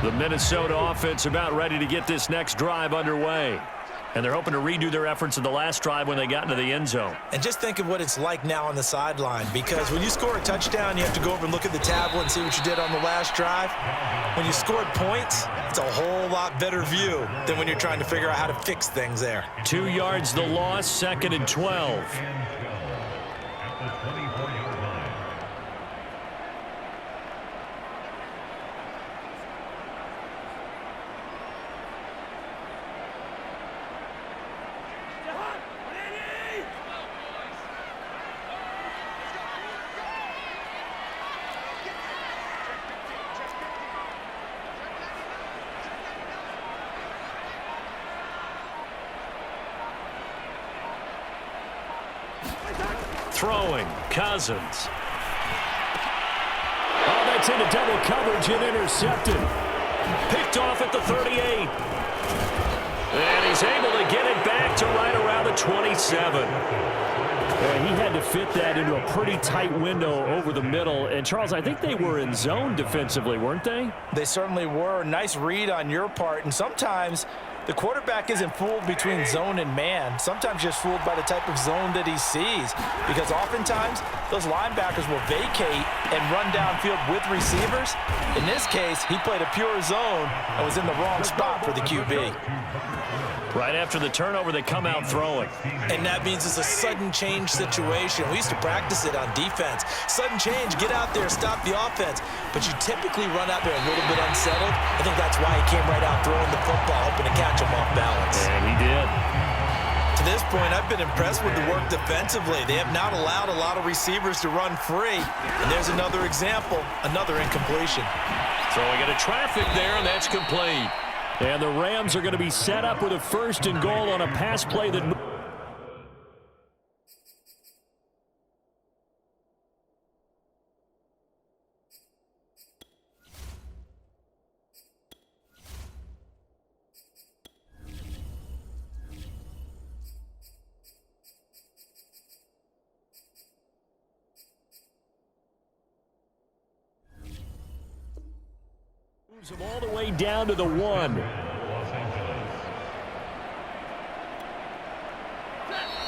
The Minnesota offense about ready to get this next drive underway. And they're hoping to redo their efforts in the last drive when they got into the end zone. And just think of what it's like now on the sideline, because when you score a touchdown, you have to go over and look at the tablet and see what you did on the last drive. When you scored points, it's a whole lot better view than when you're trying to figure out how to fix things there. 2 yards the loss, 2nd and 12. Throwing, Cousins. Oh, that's into double coverage and intercepted. Picked off at the 38. And he's able to get it back to right around the 27. He had to fit that into a pretty tight window over the middle. And, Charles, I think they were in zone defensively, weren't they? They certainly were. Nice read on your part. And sometimes the quarterback isn't fooled between zone and man. Sometimes just fooled by the type of zone that he sees. Because oftentimes, those linebackers will vacate and run downfield with receivers. In this case, he played a pure zone and was in the wrong spot for the QB. Right after the turnover, they come out throwing. And that means it's a sudden change situation. We used to practice it on defense. Sudden change, get out there, stop the offense. But you typically run out there a little bit unsettled. I think that's why he came right out throwing the football, hoping to catch him off balance. And he did. To this point, I've been impressed with the work defensively. They have not allowed a lot of receivers to run free. And there's another example, another incompletion. Throwing into traffic there, and that's complete. And the Rams are going to be set up with a 1st and goal on a pass play that... moves him all the way down to the 1.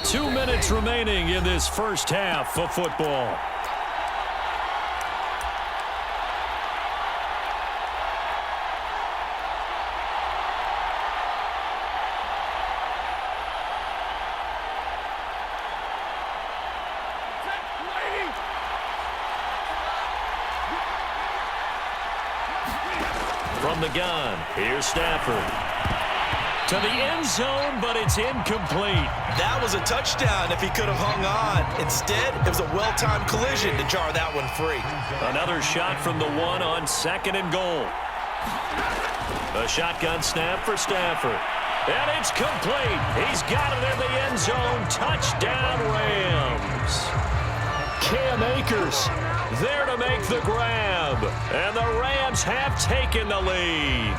2 minutes remaining in this first half of football. From the gun, here's Stafford. To the end zone, but it's incomplete. That was a touchdown if he could have hung on. Instead, it was a well-timed collision to jar that one free. Another shot from the 1 on 2nd and goal. A shotgun snap for Stafford. And it's complete. He's got it in the end zone. Touchdown, Rams. Cam Akers there to make the grab. And the Rams have taken the lead.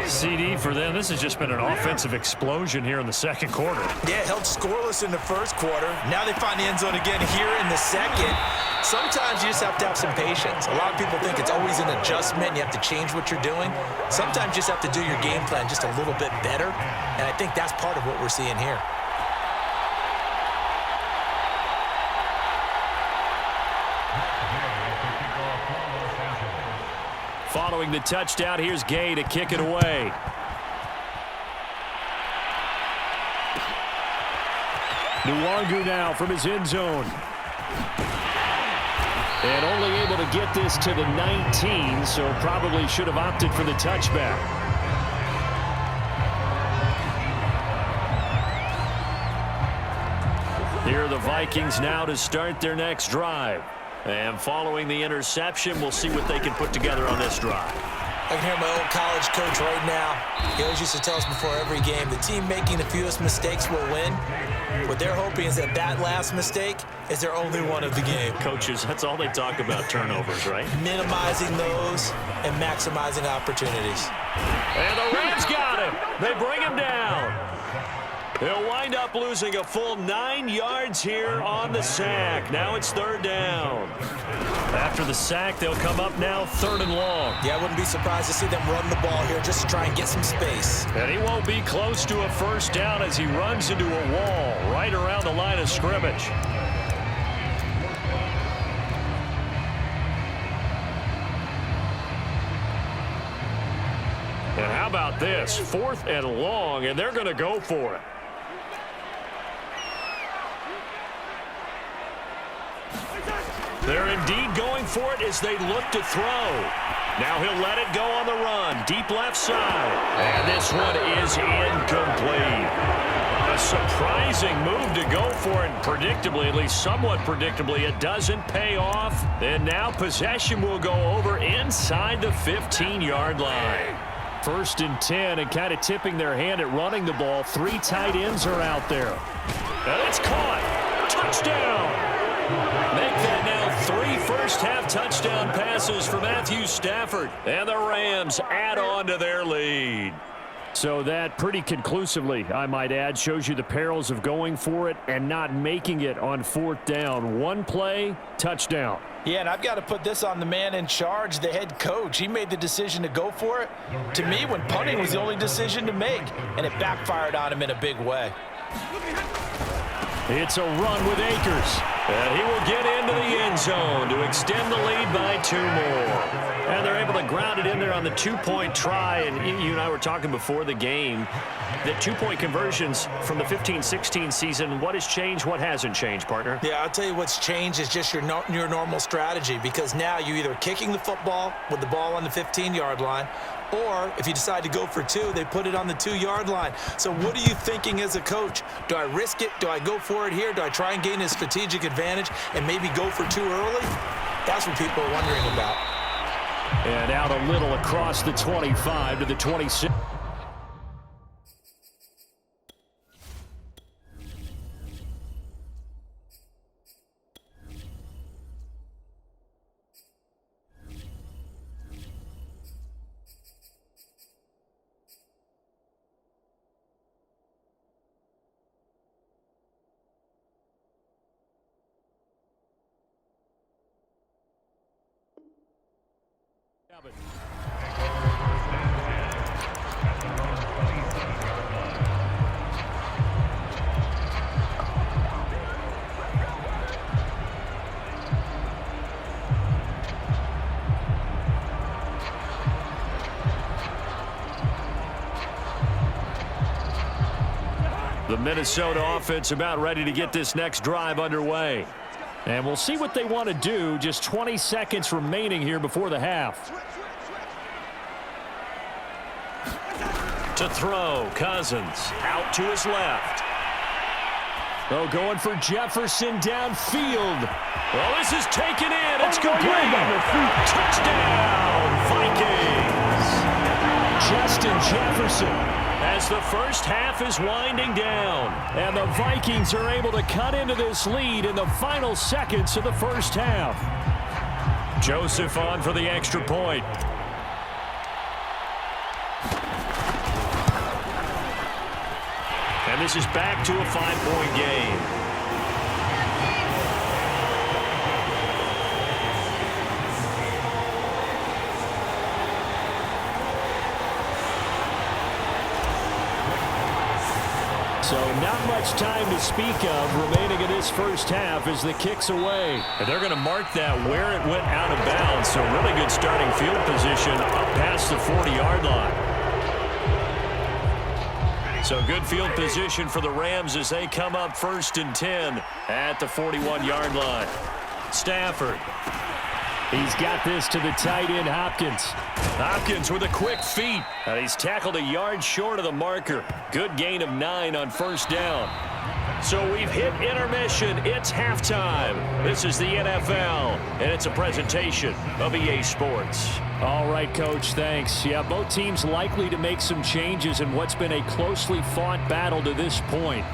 CD for them. This has just been an offensive explosion here in the second quarter. Yeah, held scoreless in the first quarter. Now they find the end zone again here in the second. Sometimes you just have to have some patience. A lot of people think it's always an adjustment. You have to change what you're doing. Sometimes you just have to do your game plan just a little bit better. And I think that's part of what we're seeing here. Following the touchdown, here's Gay to kick it away. Nwangu now from his end zone. And only able to get this to the 19, so probably should have opted for the touchback. Here are the Vikings now to start their next drive. And following the interception, we'll see what they can put together on this drive. I can hear my old college coach right now. He always used to tell us before every game, the team making the fewest mistakes will win. What they're hoping is that that last mistake is their only one of the game. Coaches, that's all they talk about, turnovers, right? Minimizing those and maximizing opportunities. And the Rams got him. They bring him down. He'll wind up losing a full 9 yards here on the sack. Now it's 3rd down. After the sack, they'll come up now 3rd and long. Yeah, I wouldn't be surprised to see them run the ball here just to try and get some space. And he won't be close to a 1st down as he runs into a wall right around the line of scrimmage. And how about this? 4th and long, and they're going to go for it. They're indeed going for it as they look to throw. Now he'll let it go on the run. Deep left side. And this one is incomplete. A surprising move to go for it. Predictably, at least somewhat predictably, it doesn't pay off. And now possession will go over inside the 15-yard line. 1st and 10, and kind of tipping their hand at running the ball. 3 tight ends are out there. And it's caught. Touchdown. Make that now 3 first-half touchdown passes for Matthew Stafford. And the Rams add on to their lead. So that pretty conclusively, I might add, shows you the perils of going for it and not making it on 4th down. 1 play, touchdown. Yeah, and I've got to put this on the man in charge, the head coach. He made the decision to go for it. To me, when punting was the only decision to make, and it backfired on him in a big way. It's a run with Akers. And he will get into the end zone to extend the lead by 2 more. And they're able to ground it in there on the 2-point try. And you and I were talking before the game that 2-point conversions from the 15-16 season, what has changed, what hasn't changed, partner? Yeah, I'll tell you what's changed is just your normal strategy, because now you're either kicking the football with the ball on the 15-yard line, or if you decide to go for 2, they put it on the 2-yard line. So what are you thinking as a coach? Do I risk it? Do I go for it here? Do I try and gain a strategic advantage and maybe go for 2 early? That's what people are wondering about. And out a little across the 25 to the 26. The Minnesota offense about ready to get this next drive underway. And we'll see what they want to do. Just 20 seconds remaining here before the half. To throw, Cousins out to his left. Oh, going for Jefferson downfield. Well, this is taken in. It's complete. Touchdown, Vikings. Justin Jefferson. As the first half is winding down. And the Vikings are able to cut into this lead in the final seconds of the first half. Joseph on for the extra point. And this is back to a 5-point game. So not much time to speak of remaining in this first half as the kick's away. And they're going to mark that where it went out of bounds. So really good starting field position up past the 40-yard line. So good field position for the Rams as they come up 1st and 10 at the 41-yard line. Stafford. He's got this to the tight end, Hopkins. Hopkins with a quick feet. He's tackled a yard short of the marker. Good gain of 9 on 1st down. So we've hit intermission. It's halftime. This is the NFL, and it's a presentation of EA Sports. All right, Coach, thanks. Yeah, both teams likely to make some changes in what's been a closely fought battle to this point.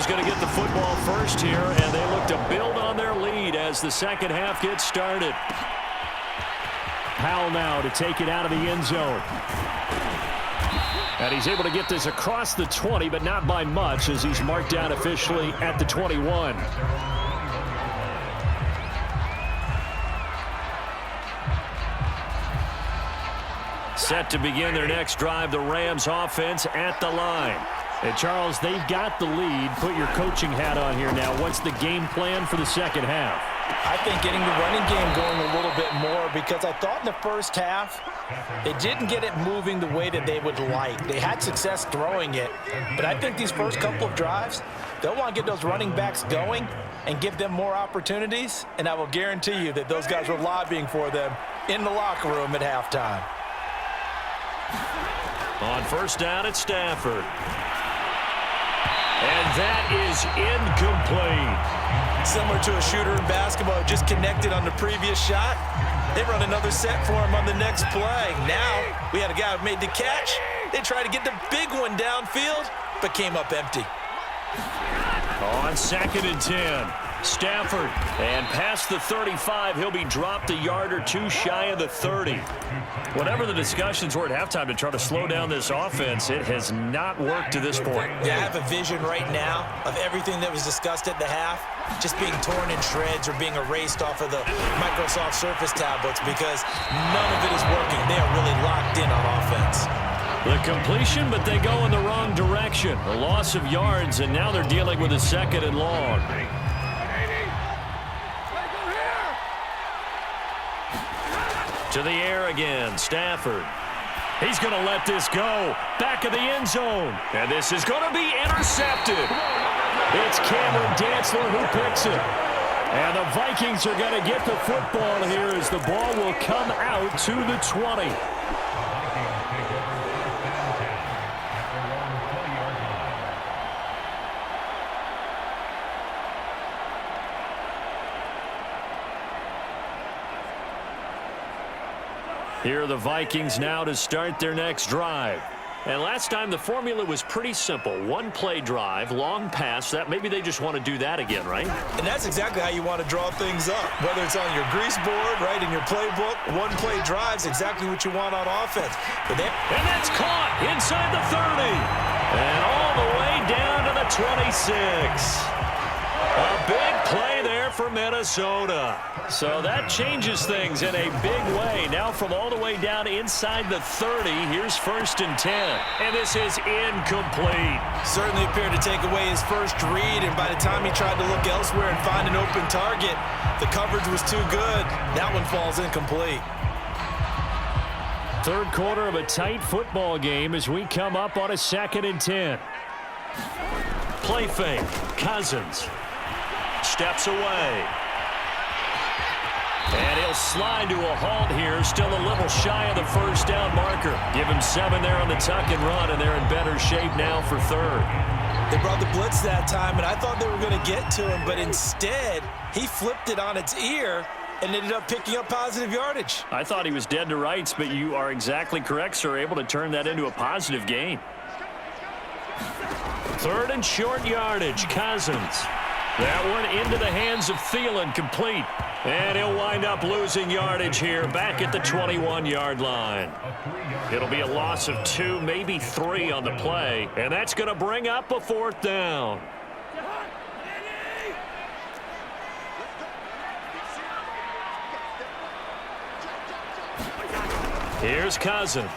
Going to get the football first here, and they look to build on their lead as the second half gets started. Powell now to take it out of the end zone. And he's able to get this across the 20, but not by much, as he's marked down officially at the 21. Set to begin their next drive, the Rams offense at the line. And Charles, they've got the lead. Put your coaching hat on here now. What's the game plan for the second half? I think getting the running game going a little bit more, because I thought in the first half they didn't get it moving the way that they would like. They had success throwing it, but I think these first couple of drives, they'll want to get those running backs going and give them more opportunities, and I will guarantee you that those guys were lobbying for them in the locker room at halftime. On first down, it's Stafford. And that is incomplete. Similar to a shooter in basketball, just connected on the previous shot. They run another set for him on the next play. Now, we had a guy who made the catch. They tried to get the big one downfield, but came up empty. On 2nd and 10, Stafford. And past the 35, he'll be dropped a yard or two shy of the 30. Whatever the discussions were at halftime to try to slow down this offense, it has not worked to this point. Yeah, I have a vision right now of everything that was discussed at the half just being torn in shreds or being erased off of the Microsoft Surface tablets, because none of it is working. They are really locked in on offense. The completion, but they go in the wrong direction. A loss of yards, and now they're dealing with a 2nd and long. To the air again, Stafford. He's going to let this go. Back of the end zone. And this is going to be intercepted. It's Cameron Dantzler who picks it. And the Vikings are going to get the football here as the ball will come out to the 20. Here are the Vikings now to start their next drive. And last time the formula was pretty simple. One play drive, long pass. That maybe they just want to do that again, right? And that's exactly how you want to draw things up. Whether it's on your grease board, right, in your playbook, one play drive's exactly what you want on offense. And that's caught inside the 30. And all the way down to the 26. A big play there for Minnesota. So that changes things in a big way. Now from all the way down inside the 30, here's 1st and 10. And this is incomplete. Certainly appeared to take away his first read, and by the time he tried to look elsewhere and find an open target, the coverage was too good. That one falls incomplete. Third quarter of a tight football game as we come up on a 2nd and 10. Play fake. Cousins steps away. And he'll slide to a halt here. Still a little shy of the first down marker. Give him 7 there on the tuck and run, and they're in better shape now for 3rd. They brought the blitz that time, and I thought they were going to get to him, but instead he flipped it on its ear and ended up picking up positive yardage. I thought he was dead to rights, but you are exactly correct, sir. Able to turn that into a positive gain. 3rd and short yardage. Cousins. That one into the hands of Thielen, complete. And he'll wind up losing yardage here back at the 21-yard line. It'll be a loss of 2, maybe 3 on the play. And that's going to bring up a 4th down. Here's Cousins.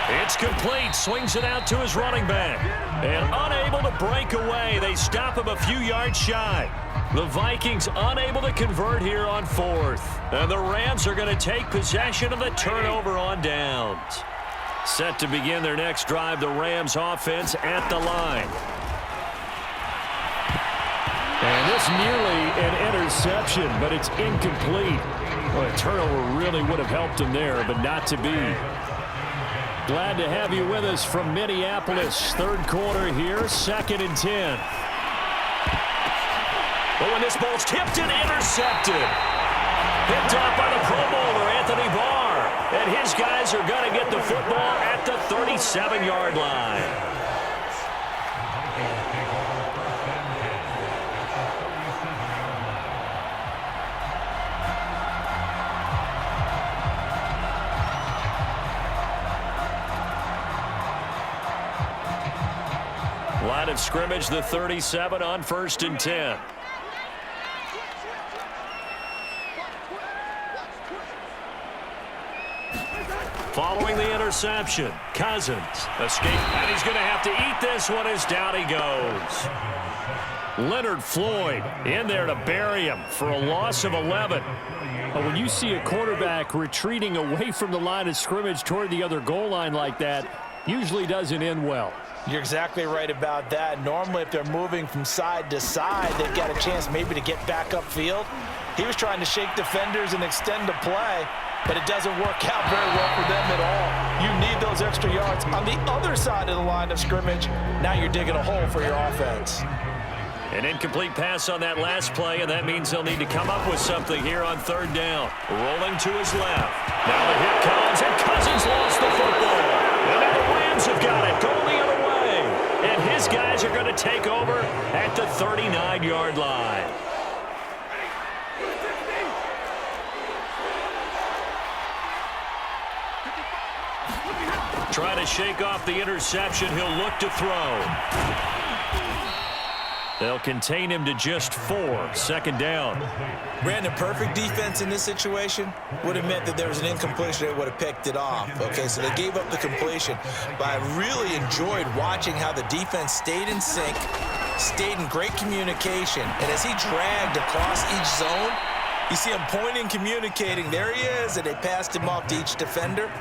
It's complete. Swings it out to his running back. And unable to break away. They stop him a few yards shy. The Vikings unable to convert here on 4th. And the Rams are going to take possession of the turnover on downs. Set to begin their next drive, the Rams offense at the line. And this nearly an interception, but it's incomplete. Well, a turnover really would have helped him there, but not to be. Glad to have you with us from Minneapolis. Third quarter here, 2nd and 10. But when this ball's tipped and intercepted. Picked off by the Pro Bowler, Anthony Barr. And his guys are going to get the football at the 37-yard line. line of scrimmage, the 37 on 1st and 10. Following the interception, Cousins escape, and he's going to have to eat this one as down he goes. Leonard Floyd in there to bury him for a loss of 11. But when you see a quarterback retreating away from the line of scrimmage toward the other goal line like that, usually doesn't end well. You're exactly right about that. Normally, if they're moving from side to side, they've got a chance maybe to get back upfield. He was trying to shake defenders and extend the play, but it doesn't work out very well for them at all. You need those extra yards on the other side of the line of scrimmage. Now you're digging a hole for your offense. An incomplete pass on that last play, and that means they'll need to come up with something here on 3rd down. Rolling to his left. Now the hit comes, and Cousins lost the football. And now the Rams have got it, going the other way. And his guys are going to take over at the 39-yard line. Trying to shake off the interception. He'll look to throw. They'll contain him to just 4. 2nd down. Brandon, perfect defense in this situation would have meant that there was an incompletion. They would have picked it off. Okay, so they gave up the completion. But I really enjoyed watching how the defense stayed in sync, stayed in great communication. And as he dragged across each zone, you see him pointing, communicating. There he is, and they passed him off to each defender.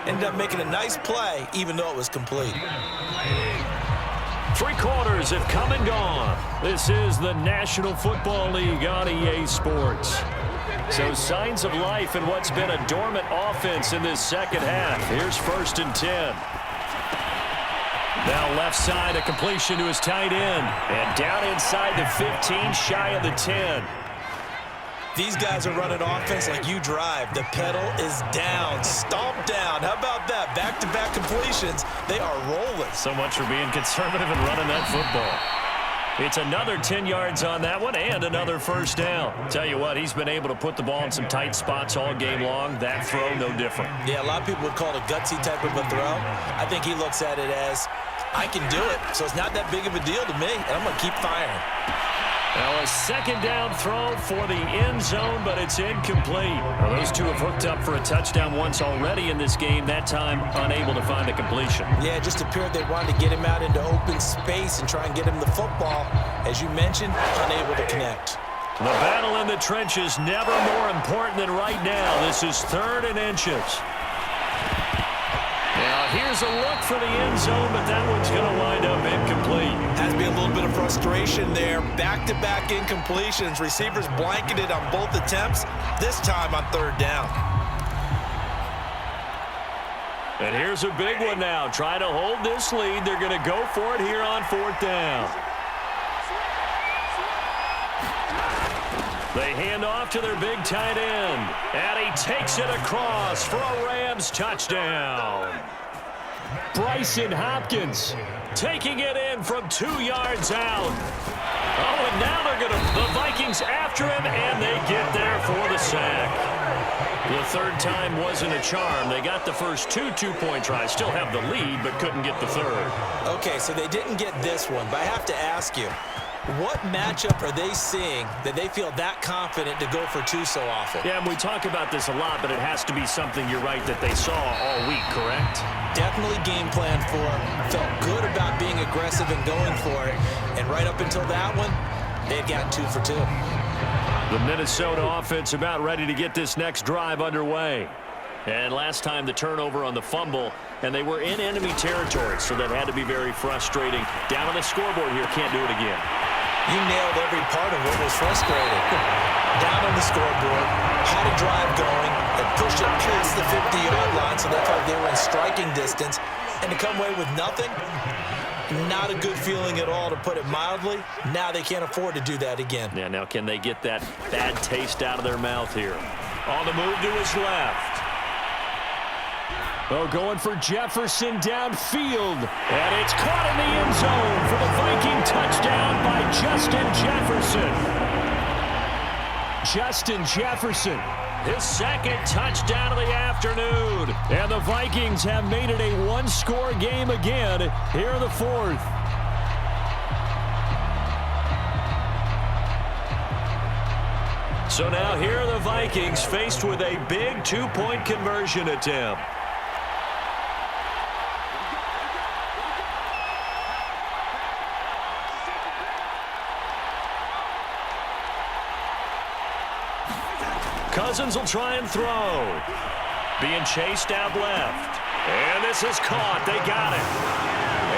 Ended up making a nice play, even though it was complete. 3 quarters have come and gone. This is the National Football League on EA Sports. So signs of life in what's been a dormant offense in this second half. Here's 1st and 10. Now left side, a completion to his tight end. And down inside the 15, shy of the 10. These guys are running offense like you drive. The pedal is down, stomp down. How about that? Back-to-back completions. They are rolling. So much for being conservative and running that football. It's another 10 yards on that one and another 1st down. Tell you what, he's been able to put the ball in some tight spots all game long. That throw, no different. Yeah, a lot of people would call it a gutsy type of a throw. I think he looks at it as, I can do it, so it's not that big of a deal to me, and I'm going to keep firing. Now a 2nd down throw for the end zone, but it's incomplete. Well, those two have hooked up for a touchdown once already in this game, that time unable to find a completion. Yeah, it just appeared they wanted to get him out into open space and try and get him the football. As you mentioned, unable to connect. The battle in the trenches never more important than right now. This is 3rd and inches. Now here's a look for the end zone, but that one's going to wind up incomplete. Has to be a little bit of frustration there. Back-to-back incompletions. Receivers blanketed on both attempts, this time on 3rd down. And here's a big one now. Trying to hold this lead. They're going to go for it here on 4th down. They hand off to their big tight end. And he takes it across for a Rams touchdown. Bryson Hopkins taking it in from 2 yards out. Oh, and now the Vikings after him, and they get there for the sack. The 3rd time wasn't a charm. They got the first 2 two-point tries. Still have the lead, but couldn't get the 3rd. Okay, so they didn't get this one, but I have to ask you, what matchup are they seeing that they feel that confident to go for 2 so often? Yeah, and we talk about this a lot, but it has to be something, you're right, that they saw all week, correct? Definitely game plan for it. Felt good about being aggressive and going for it. And right up until that one, they had gotten 2 for 2. The Minnesota offense about ready to get this next drive underway. And last time the turnover on the fumble, and they were in enemy territory, so that had to be very frustrating. Down on the scoreboard here, can't do it again. You nailed every part of what was frustrating. Down on the scoreboard, had a drive going, and pushed it past the 50-yard line, so they felt they were in striking distance. And to come away with nothing, not a good feeling at all, to put it mildly. Now they can't afford to do that again. Yeah, now can they get that bad taste out of their mouth here? On the move to his left. Oh, going for Jefferson downfield. And it's caught in the end zone for the Viking touchdown by Justin Jefferson. Justin Jefferson, his 2nd touchdown of the afternoon. And the Vikings have made it a 1-score game again here in the 4th. So now here are the Vikings faced with a big two-point conversion attempt. Cousins will try and throw. Being chased out left. And this is caught. They got it.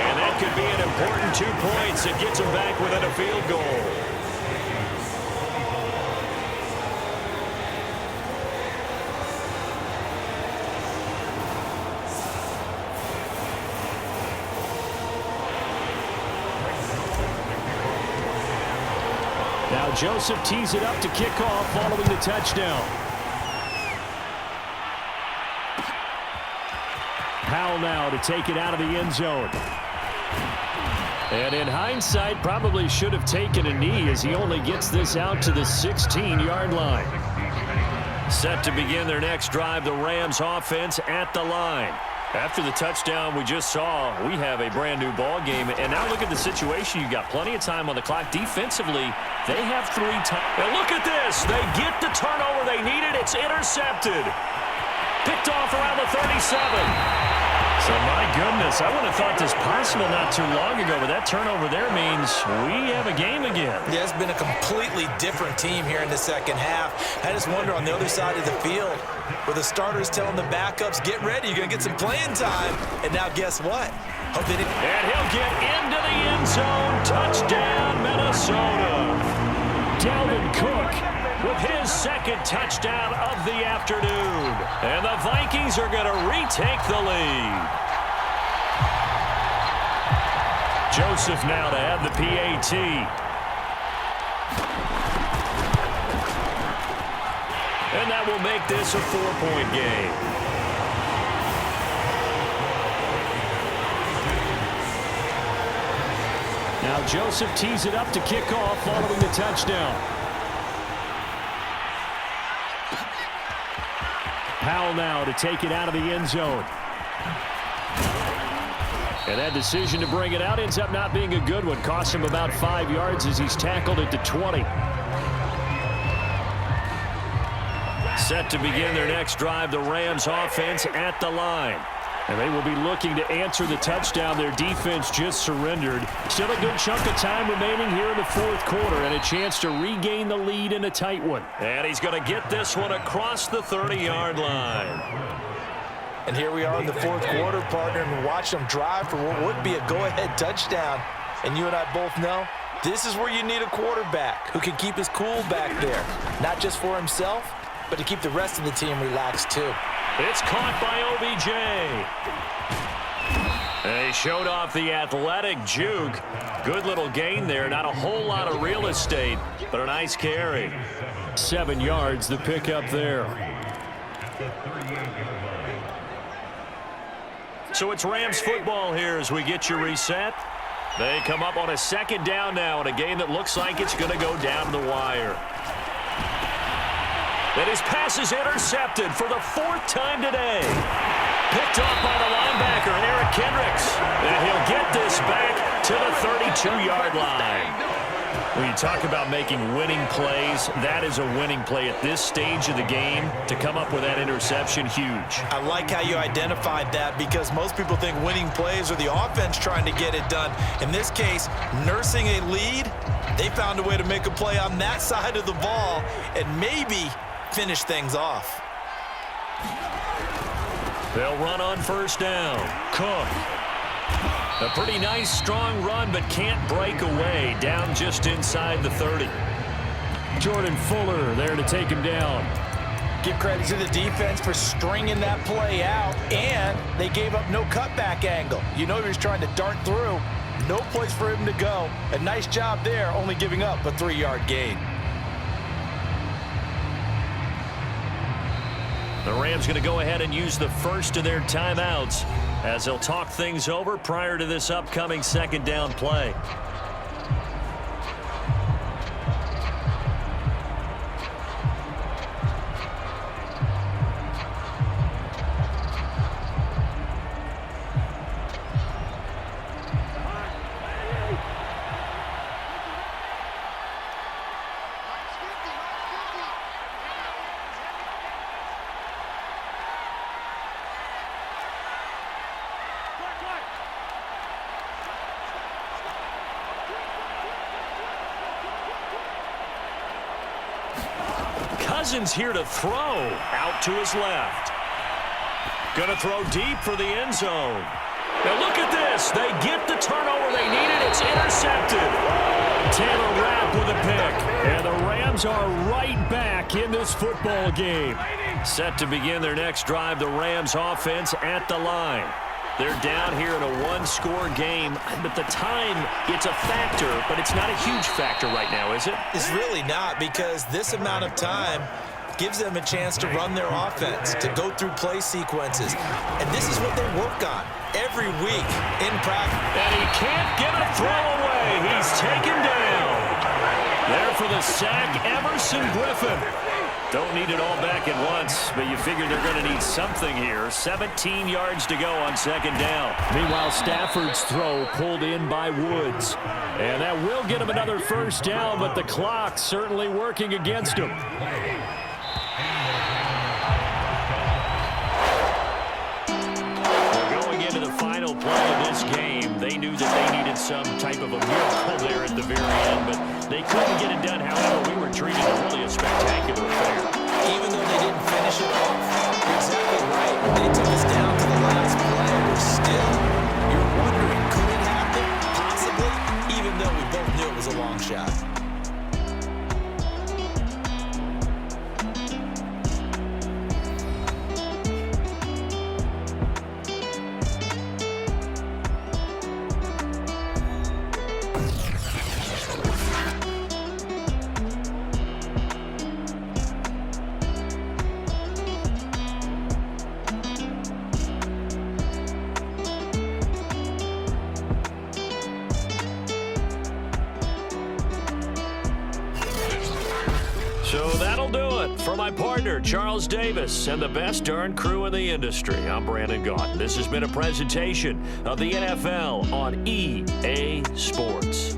And that could be an important 2 points. It gets them back within a field goal. Now Joseph tees it up to kick off following the touchdown. Powell now to take it out of the end zone. And in hindsight, probably should have taken a knee as he only gets this out to the 16-yard line. Set to begin their next drive, the Rams offense at the line. After the touchdown we just saw, we have a brand new ball game. And now look at the situation. You've got plenty of time on the clock. Defensively, they have 3 times. And look at this. They get the turnover they needed. It's intercepted. Picked off around the 37. So, my goodness, I wouldn't have thought this possible not too long ago, but that turnover there means we have a game again. Yeah, it's been a completely different team here in the second half. I just wonder on the other side of the field where the starters telling the backups, get ready, you're going to get some playing time. And now guess what? And he'll get into the end zone. Touchdown, Minnesota. Dalvin Cook with his second touchdown of the afternoon. And the Vikings are going to retake the lead. Joseph now to have the PAT. And that will make this a 4-point game. Now Joseph tees it up to kick off following the touchdown. Powell now to take it out of the end zone. And that decision to bring it out ends up not being a good one. Costs him about 5 yards as he's tackled at the 20. Set to begin their next drive, the Rams offense at the line. And they will be looking to answer the touchdown their defense just surrendered. Still a good chunk of time remaining here in the fourth quarter and a chance to regain the lead in a tight one. And he's going to get this one across the 30-yard line. And here we are in the fourth quarter, partner, and watch them drive for what would be a go-ahead touchdown. And you and I both know this is where you need a quarterback who can keep his cool back there, not just for himself, but to keep the rest of the team relaxed too. It's caught by OBJ. They showed off the athletic juke. Good little gain there. Not a whole lot of real estate, but a nice carry. 7 yards, the pickup there. So it's Rams football here as we get you reset. They come up on a second down now in a game that looks like it's going to go down the wire. And his pass is intercepted for the 4th time today. Picked off by the linebacker, Eric Kendricks. And he'll get this back to the 32-yard line. When you talk about making winning plays, that is a winning play at this stage of the game. To come up with that interception, huge. I like how you identified that because most people think winning plays are the offense trying to get it done. In this case, nursing a lead, they found a way to make a play on that side of the ball and maybe finish things off. They'll run on first down. Cook. A pretty nice, strong run, but can't break away. Down just inside the 30. Jordan Fuller there to take him down. Give credit to the defense for stringing that play out, and they gave up no cutback angle. You know he was trying to dart through. No place for him to go. A nice job there, only giving up a 3-yard gain. The Rams going to go ahead and use the first of their timeouts as they'll talk things over prior to this upcoming second down play. Cousins here to throw. Out to his left. Going to throw deep for the end zone. Now look at this. They get the turnover they needed. It's intercepted. Taylor Rapp with a pick. And the Rams are right back in this football game. Set to begin their next drive, the Rams offense at the line. They're down here in a one-score game, but the time, it's a factor, but it's not a huge factor right now, is it? It's really not, because this amount of time gives them a chance to run their offense, to go through play sequences. And this is what they work on every week in practice. And he can't get a throw away. He's taken down. There for the sack, Emerson Griffin. Don't need it all back at once, but you figure they're going to need something here. 17 yards to go on second down. Meanwhile, Stafford's throw pulled in by Woods. And that will get him another first down, but the clock certainly working against him. We're going into the final play of this game. They knew that they needed some type of a miracle there at the very end, but they couldn't get it done. However, we were treated really a spectacular affair. Even though they didn't finish it off, you're exactly right. They took us down to the last play. We're still, you're wondering, could it happen? Possibly, even though we both knew it was a long shot. So that'll do it for my partner, Charles Davis, and the best darn crew in the industry. I'm Brandon Gaudin. This has been a presentation of the NFL on EA Sports.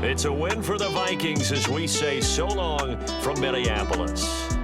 It's a win for the Vikings as we say so long from Minneapolis.